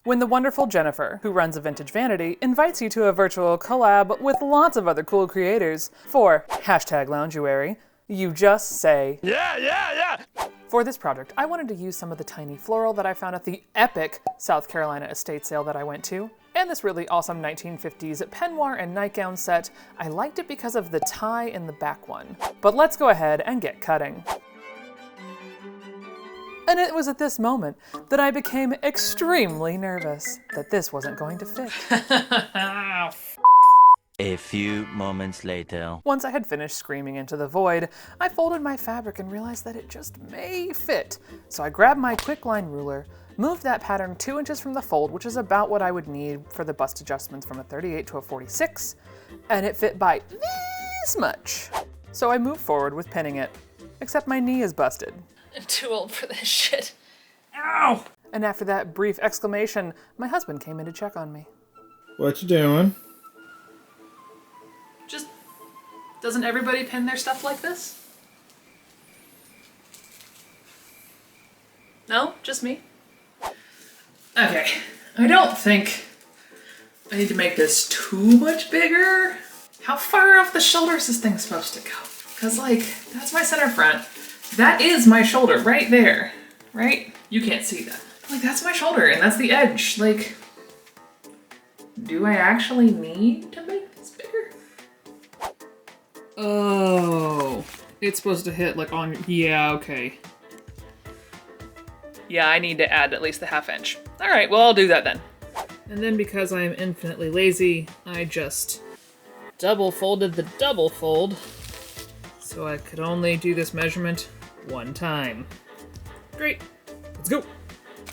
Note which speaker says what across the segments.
Speaker 1: When the wonderful Jennifer, who runs a vintage vanity, invites you to a virtual collab with lots of other cool creators for #loungeweary, you just say, yeah. For this project, I wanted to use some of the tiny floral that I found at the epic South Carolina estate sale that I went to, and this really awesome 1950s peignoir and nightgown set. I liked it because of the tie in the back one. But let's go ahead and get cutting. And it was at this moment that I became extremely nervous that this wasn't going to fit.
Speaker 2: A few moments later.
Speaker 1: Once I had finished screaming into the void, I folded my fabric and realized that it just may fit. So I grabbed my quicklime ruler, moved that pattern 2 inches from the fold, which is about what I would need for the bust adjustments from a 38 to a 46, and it fit by this much. So I moved forward with pinning it, except my knee is busted.
Speaker 3: I'm too old for this shit. Ow!
Speaker 1: And after that brief exclamation, my husband came in to check on me.
Speaker 4: What you doing?
Speaker 3: Just, doesn't everybody pin their stuff like this? No? Just me? Okay, I don't think I need to make this too much bigger. How far off the shoulder is this thing supposed to go? Because, like, that's my center front. That is my shoulder right there, right? You can't see that. Like, that's my shoulder and that's the edge. Like, do I actually need to make this bigger? Oh, it's supposed to hit like on, yeah, okay. Yeah, I need to add at least the 1/2 inch. All right, well, I'll do that then. And then because I am infinitely lazy, I just double folded the double fold so I could only do this measurement 1 time. Great, let's go.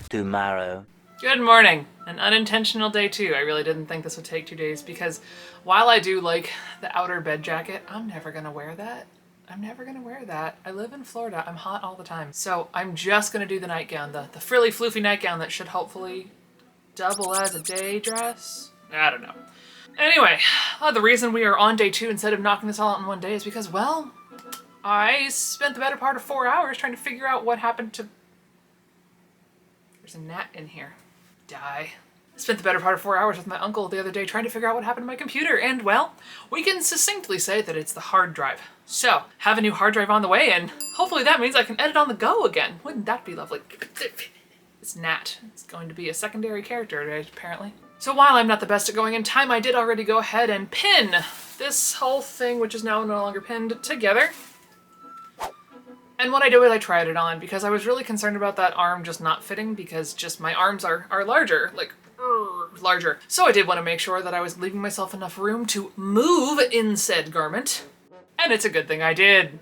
Speaker 2: Tomorrow.
Speaker 3: Good morning. An unintentional day 2. I really didn't think this would take 2 days because while I do like the outer bed jacket, I'm never gonna wear that. I live in Florida. I'm hot all the time. So I'm just gonna do the nightgown, the frilly floofy nightgown that should hopefully double as a day dress. I don't know. Anyway, the reason we are on day 2 instead of knocking this all out in 1 day is because, well, I spent the better part of 4 hours trying to figure out what happened to... There's a gnat in here. Die. I spent the better part of 4 hours with my uncle the other day trying to figure out what happened to my computer, and, well, we can succinctly say that it's the hard drive. So, have a new hard drive on the way, and hopefully that means I can edit on the go again. Wouldn't that be lovely? It's Nat. It's going to be a secondary character today, apparently. So while I'm not the best at going in time, I did already go ahead and pin this whole thing, which is now no longer pinned, together. And what I did was I tried it on because I was really concerned about that arm just not fitting because just my arms are larger, like larger. So I did want to make sure that I was leaving myself enough room to move in said garment. And it's a good thing I did.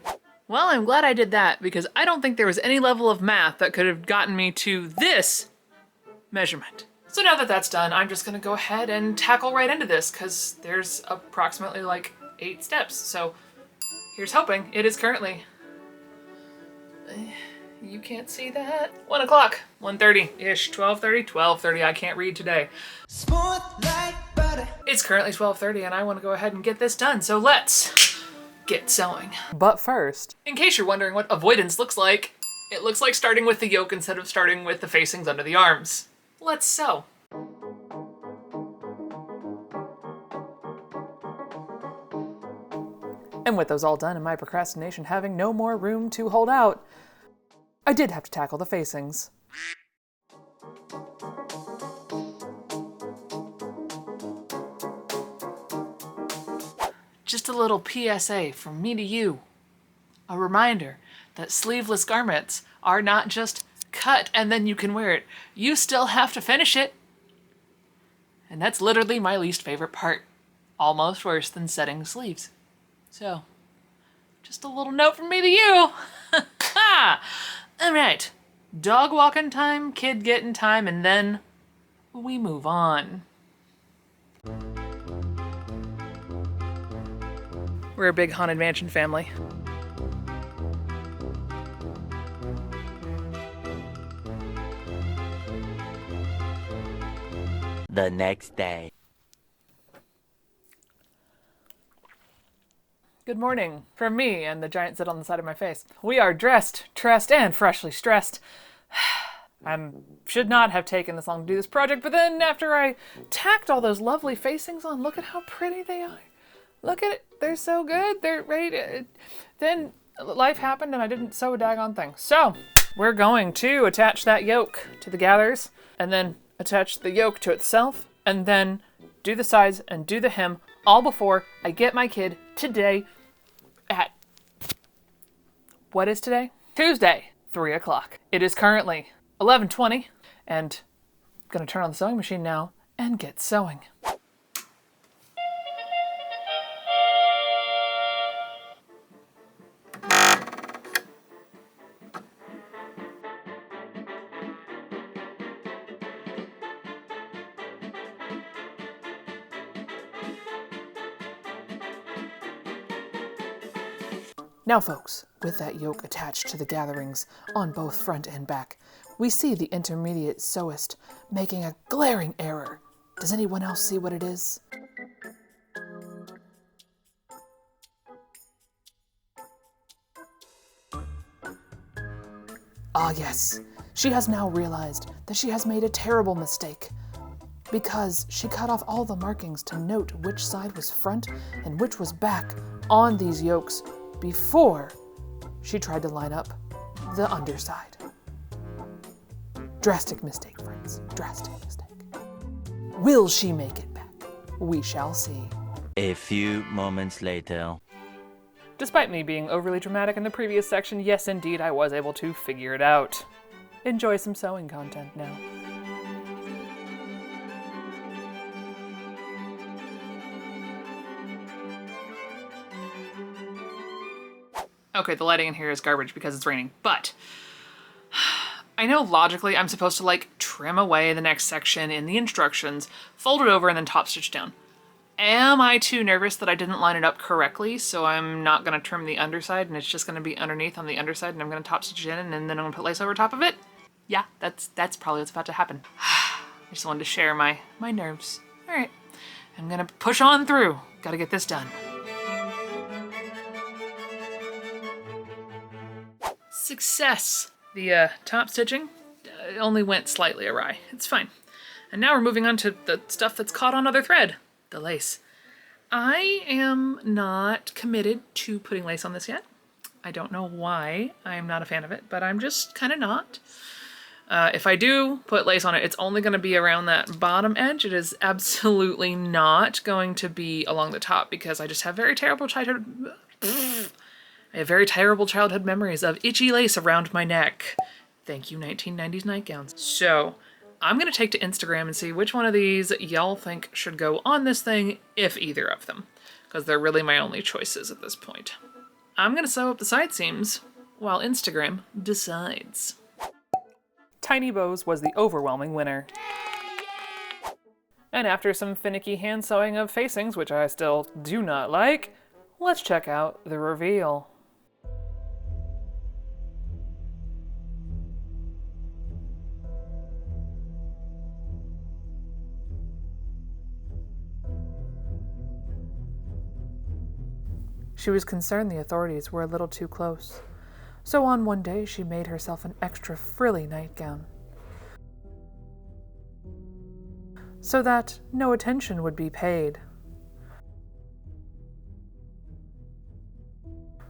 Speaker 3: Well, I'm glad I did that because I don't think there was any level of math that could have gotten me to this measurement. So now that that's done, I'm just gonna go ahead and tackle right into this because there's approximately like 8 steps. So here's hoping. It is currently... You can't see that. 1 o'clock, 1:30-ish, 12:30, I can't read today. It's currently 12:30 and I want to go ahead and get this done, so let's get sewing.
Speaker 1: But first,
Speaker 3: in case you're wondering what avoidance looks like, it looks like starting with the yoke instead of starting with the facings under the arms. Let's sew.
Speaker 1: and with those all done and my procrastination having no more room to hold out, I did have to tackle the facings.
Speaker 3: Just a little PSA from me to you. A reminder that sleeveless garments are not just cut and then you can wear it. You still have to finish it. And that's literally my least favorite part. Almost worse than setting sleeves. So, just a little note from me to you. All right, dog walking time, kid getting time, and then we move on. We're a big Haunted Mansion family.
Speaker 2: The next day.
Speaker 1: Good morning from me and the giant zit on the side of my face. We are dressed, tressed, and freshly stressed. I should not have taken this long to do this project, but then after I tacked all those lovely facings on, look at how pretty they are. Look at it. They're so good. They're ready to... Then life happened and I didn't sew a daggone thing. So we're going to attach that yoke to the gathers and then attach the yoke to itself and then do the sides and do the hem all before I get my kid today at... What is today? Tuesday, 3 o'clock. It is currently 11:20 and I'm gonna turn on the sewing machine now and get sewing. Now folks, with that yoke attached to the gatherings on both front and back, we see the intermediate sewist making a glaring error. Does anyone else see what it is? Ah yes, she has now realized that she has made a terrible mistake because she cut off all the markings to note which side was front and which was back on these yokes before she tried to line up the underside. Drastic mistake, friends. Drastic mistake. Will she make it back? We shall see.
Speaker 2: A few moments later.
Speaker 1: Despite me being overly dramatic in the previous section, yes indeed I was able to figure it out. Enjoy some sewing content now.
Speaker 3: Okay, the lighting in here is garbage because it's raining, but I know logically I'm supposed to like trim away the next section in the instructions, fold it over, and then top stitch down. Am I too nervous that I didn't line it up correctly, so I'm not going to trim the underside and it's just going to be underneath on the underside and I'm going to top stitch it in and then I'm going to put lace over top of it? Yeah, that's probably what's about to happen. I just wanted to share my nerves. All right, I'm going to push on through. Got to get this done. Success! The top stitching only went slightly awry. It's fine. And now we're moving on to the stuff that's caught on other thread, the lace. I am not committed to putting lace on this yet. I don't know why I'm not a fan of it, but I'm just kind of not. If I do put lace on it, it's only going to be around that bottom edge. It is absolutely not going to be along the top because I just have very terrible childhood memories of itchy lace around my neck. Thank you, 1990s nightgowns. So I'm going to take to Instagram and see which one of these y'all think should go on this thing, if either of them, because they're really my only choices at this point. I'm going to sew up the side seams while Instagram decides.
Speaker 1: Tiny Bows was the overwhelming winner. And after some finicky hand sewing of facings, which I still do not like, let's check out the reveal. She was concerned the authorities were a little too close, so on one day she made herself an extra frilly nightgown, so that no attention would be paid.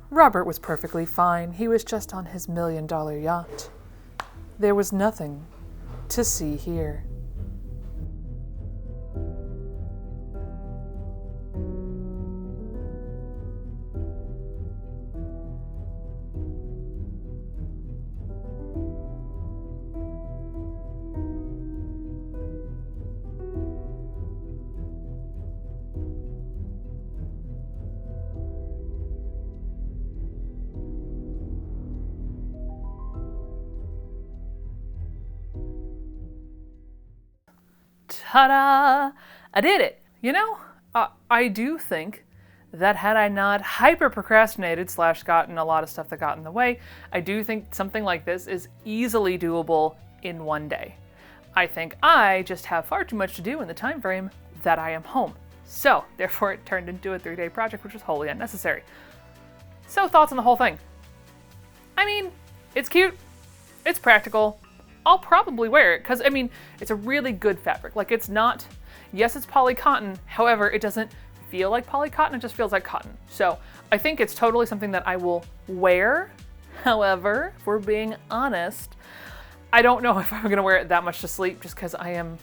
Speaker 1: Robert was perfectly fine. He was just on his $1 million yacht. There was nothing to see here. Ta-da! I did it! You know, I do think that had I not hyper-procrastinated / gotten a lot of stuff that got in the way, I do think something like this is easily doable in one day. I think I just have far too much to do in the time frame that I am home. So, therefore it turned into a 3-day project, which was wholly unnecessary. So, thoughts on the whole thing? I mean, it's cute, it's practical, I'll probably wear it because, I mean, it's a really good fabric. Like, it's not, yes, it's poly cotton. However, it doesn't feel like poly cotton. It just feels like cotton. So I think it's totally something that I will wear. However, if we're being honest, I don't know if I'm going to wear it that much to sleep just because I'm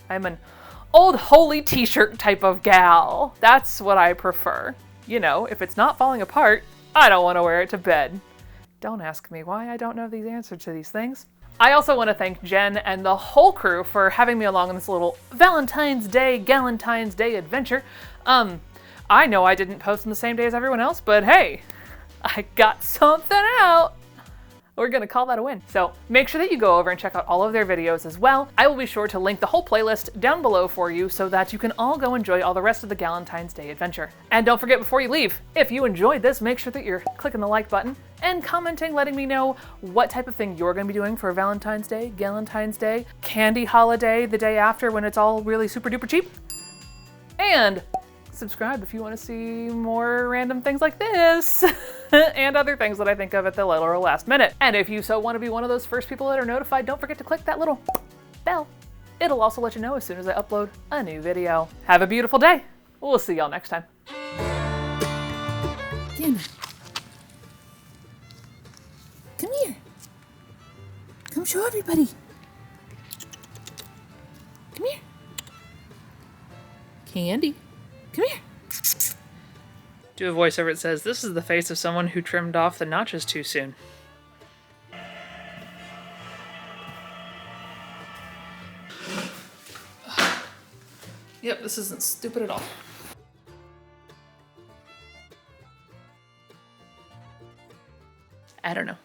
Speaker 1: an old holy t-shirt type of gal. That's what I prefer. You know, if it's not falling apart, I don't want to wear it to bed. Don't ask me why I don't know the answer to these things. I also want to thank Jen and the whole crew for having me along on this little Valentine's Day, Galentine's Day adventure. I know I didn't post on the same day as everyone else, but hey, I got something out. We're gonna call that a win. So make sure that you go over and check out all of their videos as well. I will be sure to link the whole playlist down below for you so that you can all go enjoy all the rest of the Galentine's Day adventure. And don't forget before you leave, if you enjoyed this, make sure that you're clicking the like button and commenting, letting me know what type of thing you're gonna be doing for Valentine's Day, Galentine's Day, candy holiday the day after when it's all really super duper cheap. And subscribe if you want to see more random things like this and other things that I think of at the literal last minute. And if you so want to be one of those first people that are notified, don't forget to click that little bell. It'll also let you know as soon as I upload a new video. Have a beautiful day. We'll see y'all next time.
Speaker 5: Gamma. Come here. Come show everybody. Come here. Candy. Come here.
Speaker 3: Do a voiceover that says, "This is the face of someone who trimmed off the notches too soon." Yep, this isn't stupid at all. I don't know.